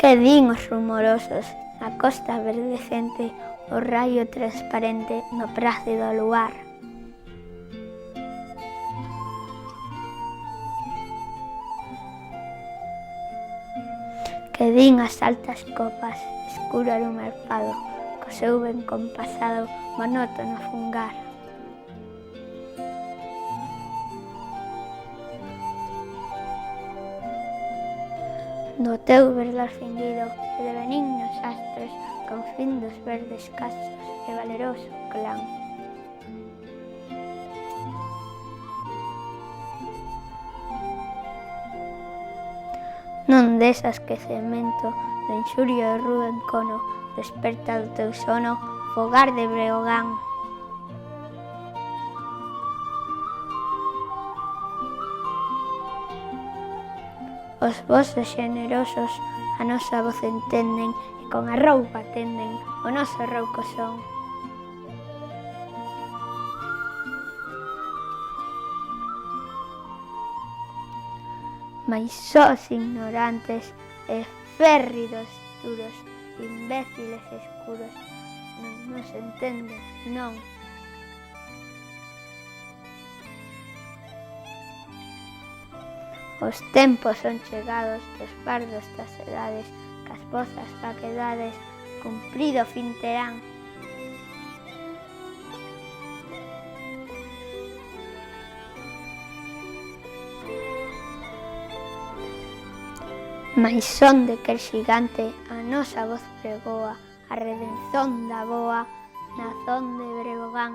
Que din os rumorosos, na costa verdecente, o raio transparente no plácido luar. Que din as altas copas, escuro lume alfado, co seu ben compasado, monótono fungar. No teu verdor cinguido e de benignos astros, confín dos verdes castros e valeroso clan. Non des a esquecemento do inxurio e rudo encono, desperta do teu sono, fogar de Breogán. Os vosos xenerosos a nosa voz entenden e con a roupa atenden o noso rouco son. Mais só os ignorantes e férridos duros, imbéciles escuros, non nos entenden, non. Os tempos son chegados dos fardos das edades, que as vozas vaquedades cumprido fin terán. Mais son de quer xigante a nosa voz pregoa, a redención da boa nazón de Breogán.